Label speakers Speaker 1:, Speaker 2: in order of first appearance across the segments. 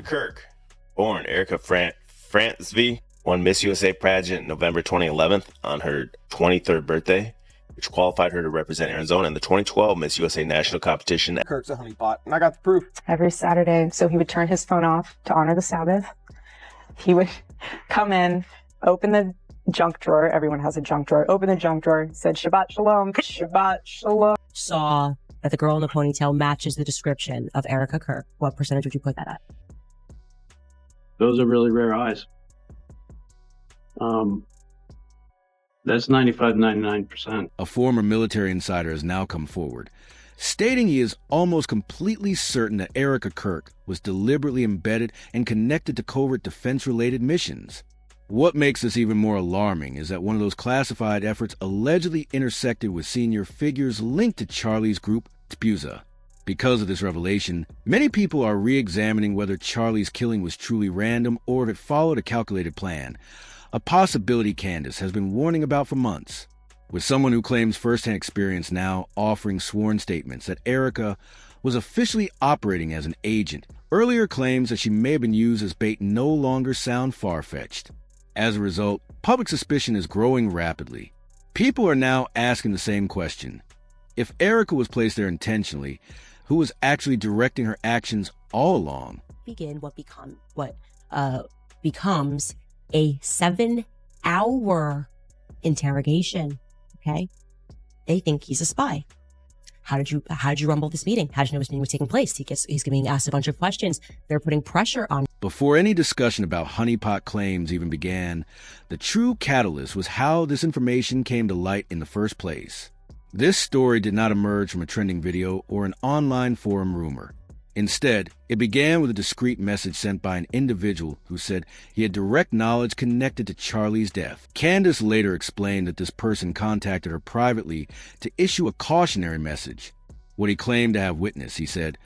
Speaker 1: Erika Kirk, born Erika Francevy, won Miss USA pageant November 2011 on her 23rd birthday, which qualified her to represent Arizona in the 2012 Miss USA National Competition.
Speaker 2: Kirk's a honeypot, and I got the proof.
Speaker 3: Every Saturday, so he would turn his phone off to honor the Sabbath. He would come in, open the junk drawer. Everyone has a junk drawer. Open the junk drawer, said Shabbat Shalom, Shabbat Shalom.
Speaker 4: Saw that the girl in the ponytail matches the description of Erika Kirk. What percentage would you put that at?
Speaker 5: Those are really rare eyes. That's 99%.
Speaker 6: A former military insider has now come forward, stating he is almost completely certain that Erika Kirk was deliberately embedded and connected to covert defense-related missions. What makes this even more alarming is that one of those classified efforts allegedly intersected with senior figures linked to Charlie's group, Tpuza. Because of this revelation, many people are re-examining whether Charlie's killing was truly random or if it followed a calculated plan, a possibility Candace has been warning about for months. With someone who claims first-hand experience now offering sworn statements that Erika was officially operating as an agent, earlier claims that she may have been used as bait no longer sound far-fetched. As a result, public suspicion is growing rapidly. People are now asking the same question. If Erika was placed there intentionally, who was actually directing her actions all along?
Speaker 4: Begin what becomes a 7-hour interrogation. Okay, they think he's a spy. How did you rumble this meeting? How did you know this meeting was taking place? He's being asked a bunch of questions. They're putting pressure on.
Speaker 6: Before any discussion about honeypot claims even began, the true catalyst was how this information came to light in the first place. This story did not emerge from a trending video or an online forum rumor. Instead, it began with a discreet message sent by an individual who said he had direct knowledge connected to Charlie's death. Candace later explained that this person contacted her privately to issue a cautionary message. What he claimed to have witnessed, he said,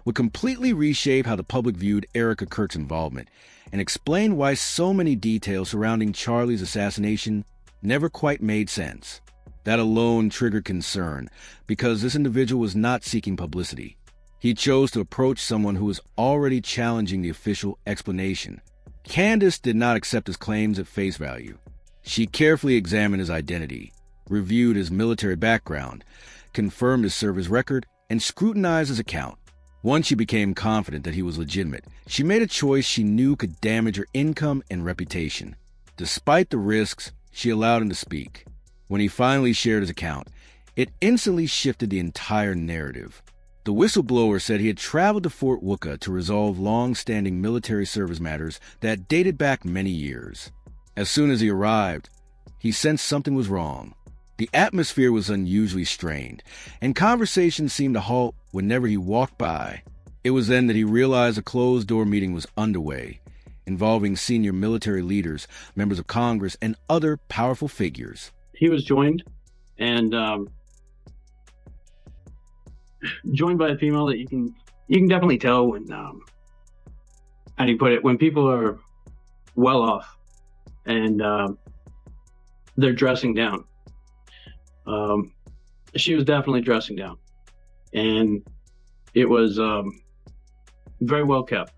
Speaker 6: would completely reshape how the public viewed Erika Kirk's involvement and explain why so many details surrounding Charlie's assassination never quite made sense. That alone triggered concern because this individual was not seeking publicity. He chose to approach someone who was already challenging the official explanation. Candace did not accept his claims at face value. She carefully examined his identity, reviewed his military background, confirmed his service record, and scrutinized his account. Once she became confident that he was legitimate, she made a choice she knew could damage her income and reputation. Despite the risks, she allowed him to speak. When he finally shared his account, it instantly shifted the entire narrative. The whistleblower said he had traveled to Fort Wooka to resolve long-standing military service matters that dated back many years. As soon as he arrived, he sensed something was wrong. The atmosphere was unusually strained, and conversations seemed to halt whenever he walked by. It was then that he realized a closed-door meeting was underway, involving senior military leaders, members of Congress, and other powerful figures.
Speaker 5: He was joined by a female that you can definitely tell when, how do you put it, when people are well off and they're dressing down. She was definitely dressing down, and it was very well kept.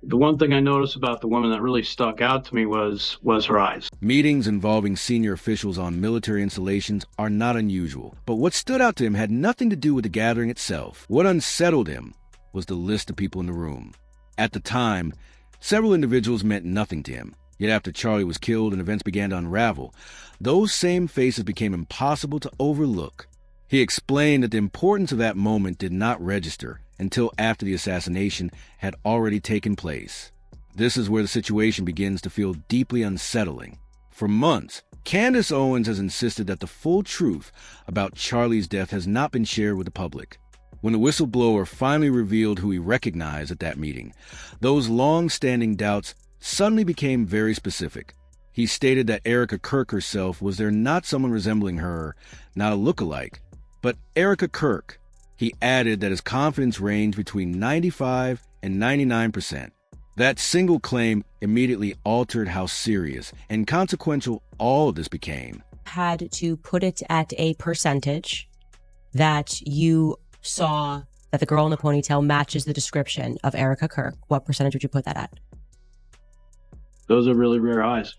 Speaker 5: The one thing I noticed about the woman that really stuck out to me was her eyes.
Speaker 6: Meetings involving senior officials on military installations are not unusual, but what stood out to him had nothing to do with the gathering itself. What unsettled him was the list of people in the room. At the time, several individuals meant nothing to him. Yet after Charlie was killed and events began to unravel, those same faces became impossible to overlook. He explained that the importance of that moment did not register until after the assassination had already taken place. This is where the situation begins to feel deeply unsettling. For months, Candace Owens has insisted that the full truth about Charlie's death has not been shared with the public. When the whistleblower finally revealed who he recognized at that meeting, those long-standing doubts suddenly became very specific. He stated that Erika Kirk herself was there, not someone resembling her, not a look-alike, but Erika Kirk. He added that his confidence ranged between 95 and 99%. That single claim immediately altered how serious and consequential all of this became.
Speaker 4: Had to put it at a percentage that you saw that the girl in the ponytail matches the description of Erika Kirk, what percentage would you put that at?
Speaker 5: Those are really rare eyes.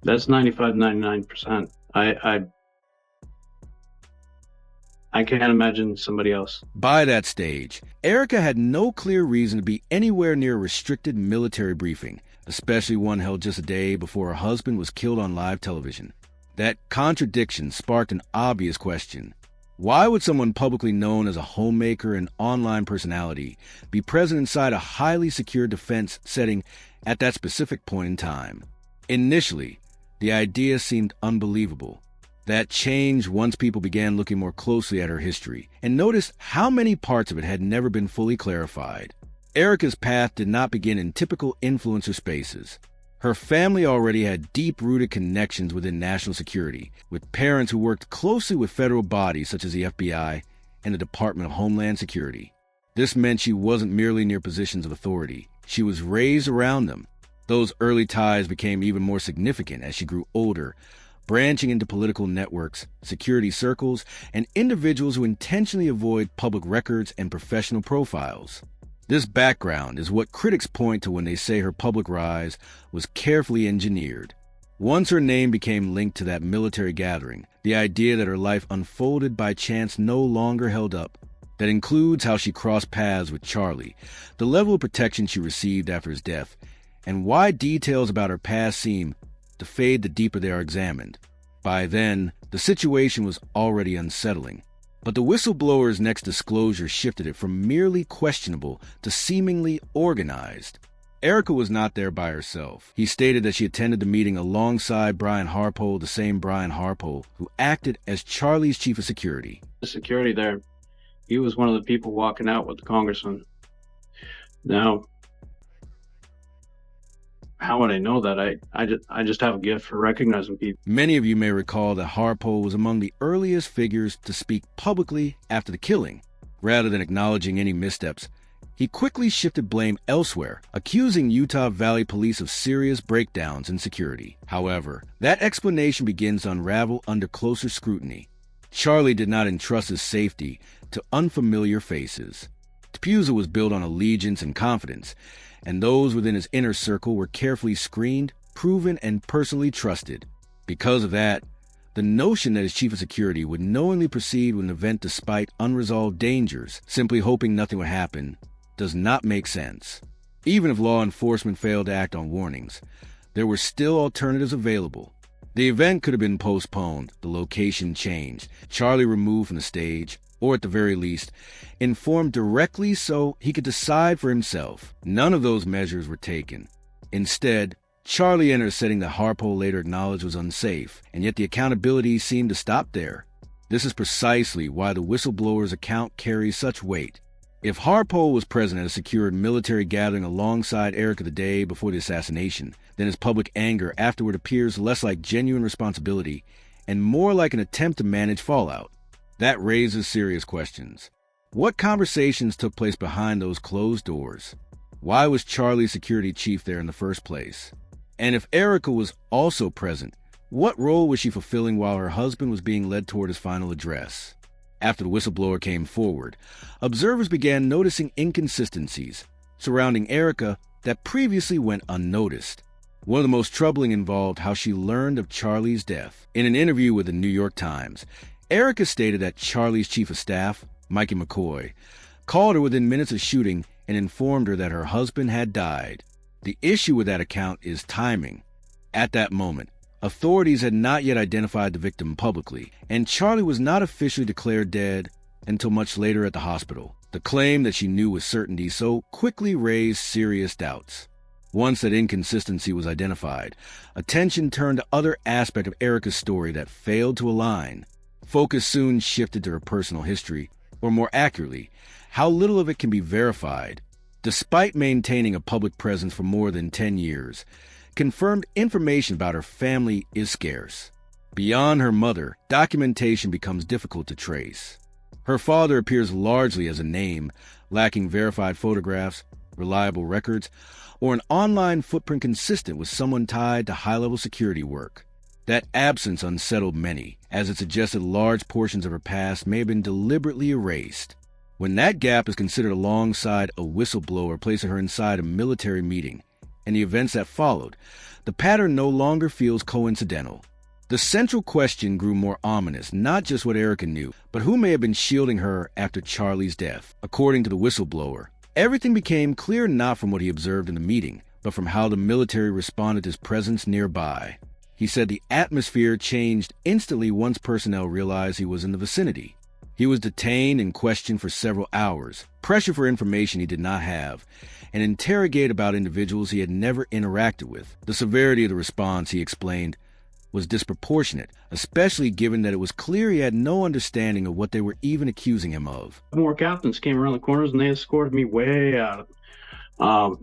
Speaker 5: That's 95, 99%. I can't imagine somebody else.
Speaker 6: By that stage, Erika had no clear reason to be anywhere near a restricted military briefing, especially one held just a day before her husband was killed on live television. That contradiction sparked an obvious question. Why would someone publicly known as a homemaker and online personality be present inside a highly secure defense setting at that specific point in time? Initially, the idea seemed unbelievable. That changed once people began looking more closely at her history and noticed how many parts of it had never been fully clarified. Erika's path did not begin in typical influencer spaces. Her family already had deep-rooted connections within national security, with parents who worked closely with federal bodies such as the FBI and the Department of Homeland Security. This meant she wasn't merely near positions of authority. She was raised around them. Those early ties became even more significant as she grew older, branching into political networks, security circles, and individuals who intentionally avoid public records and professional profiles. This background is what critics point to when they say her public rise was carefully engineered. Once her name became linked to that military gathering, the idea that her life unfolded by chance no longer held up. That includes how she crossed paths with Charlie, the level of protection she received after his death, and why details about her past seem to fade the deeper they are examined. By then, the situation was already unsettling. But the whistleblower's next disclosure shifted it from merely questionable to seemingly organized. Erika was not there by herself. He stated that she attended the meeting alongside Brian Harpole, the same Brian Harpole who acted as Charlie's chief of security.
Speaker 5: The security there, he was one of the people walking out with the congressman. Now, how would I know that? I just have a gift for recognizing people.
Speaker 6: Many of you may recall that Harpole was among the earliest figures to speak publicly after the killing. Rather than acknowledging any missteps, he quickly shifted blame elsewhere, accusing Utah Valley Police of serious breakdowns in security. However, that explanation begins to unravel under closer scrutiny. Charlie did not entrust his safety to unfamiliar faces. Tapuza was built on allegiance and confidence, and those within his inner circle were carefully screened, proven, and personally trusted. Because of that, the notion that his chief of security would knowingly proceed with an event despite unresolved dangers, simply hoping nothing would happen, does not make sense. Even if law enforcement failed to act on warnings, there were still alternatives available. The event could have been postponed, the location changed, Charlie removed from the stage, or at the very least, informed directly so he could decide for himself. None of those measures were taken. Instead, Charlie entered a setting that Harpole later acknowledged was unsafe, and yet the accountability seemed to stop there. This is precisely why the whistleblower's account carries such weight. If Harpole was present at a secured military gathering alongside Erika the day before the assassination, then his public anger afterward appears less like genuine responsibility and more like an attempt to manage fallout. That raises serious questions. What conversations took place behind those closed doors? Why was Charlie's security chief there in the first place? And if Erika was also present, what role was she fulfilling while her husband was being led toward his final address? After the whistleblower came forward, observers began noticing inconsistencies surrounding Erika that previously went unnoticed. One of the most troubling involved how she learned of Charlie's death. In an interview with the New York Times, Erika stated that Charlie's chief of staff, Mikey McCoy, called her within minutes of shooting and informed her that her husband had died. The issue with that account is timing. At that moment, authorities had not yet identified the victim publicly, and Charlie was not officially declared dead until much later at the hospital. The claim that she knew with certainty so quickly raised serious doubts. Once that inconsistency was identified, attention turned to other aspects of Erika's story that failed to align. Focus soon shifted to her personal history, or more accurately, how little of it can be verified. Despite maintaining a public presence for more than 10 years, confirmed information about her family is scarce. Beyond her mother, documentation becomes difficult to trace. Her father appears largely as a name, lacking verified photographs, reliable records, or an online footprint consistent with someone tied to high-level security work. That absence unsettled many, as it suggested large portions of her past may have been deliberately erased. When that gap is considered alongside a whistleblower placing her inside a military meeting and the events that followed, the pattern no longer feels coincidental. The central question grew more ominous, not just what Erika knew, but who may have been shielding her after Charlie's death. According to the whistleblower, everything became clear not from what he observed in the meeting, but from how the military responded to his presence nearby. He said the atmosphere changed instantly once personnel realized he was in the vicinity. He was detained and questioned for several hours, pressured for information he did not have, and interrogated about individuals he had never interacted with. The severity of the response, he explained, was disproportionate, especially given that it was clear he had no understanding of what they were even accusing him of.
Speaker 5: More captains came around the corners and they escorted me way out.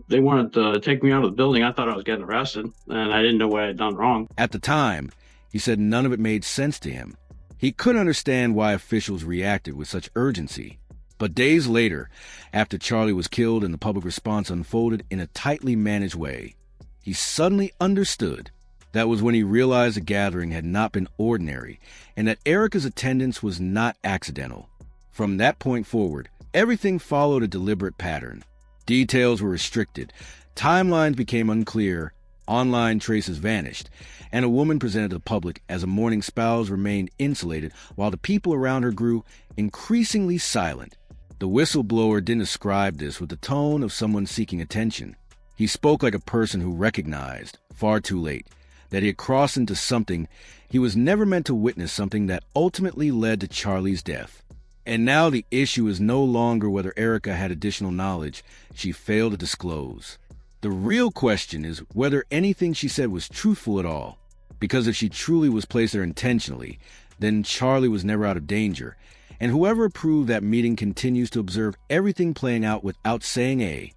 Speaker 5: They wanted to take me out of the building. I thought I was getting arrested, and I didn't know what I had done wrong.
Speaker 6: At the time, he said none of it made sense to him. He couldn't understand why officials reacted with such urgency. But days later, after Charlie was killed and the public response unfolded in a tightly managed way, he suddenly understood. That was when he realized the gathering had not been ordinary and that Erika's attendance was not accidental. From that point forward, everything followed a deliberate pattern. Details were restricted, timelines became unclear, online traces vanished, and a woman presented to the public as a mourning spouse remained insulated while the people around her grew increasingly silent. The whistleblower didn't describe this with the tone of someone seeking attention. He spoke like a person who recognized, far too late, that he had crossed into something he was never meant to witness, something that ultimately led to Charlie's death. And now the issue is no longer whether Erika had additional knowledge she failed to disclose. The real question is whether anything she said was truthful at all. Because if she truly was placed there intentionally, then Charlie was never out of danger. And whoever approved that meeting continues to observe everything playing out without saying a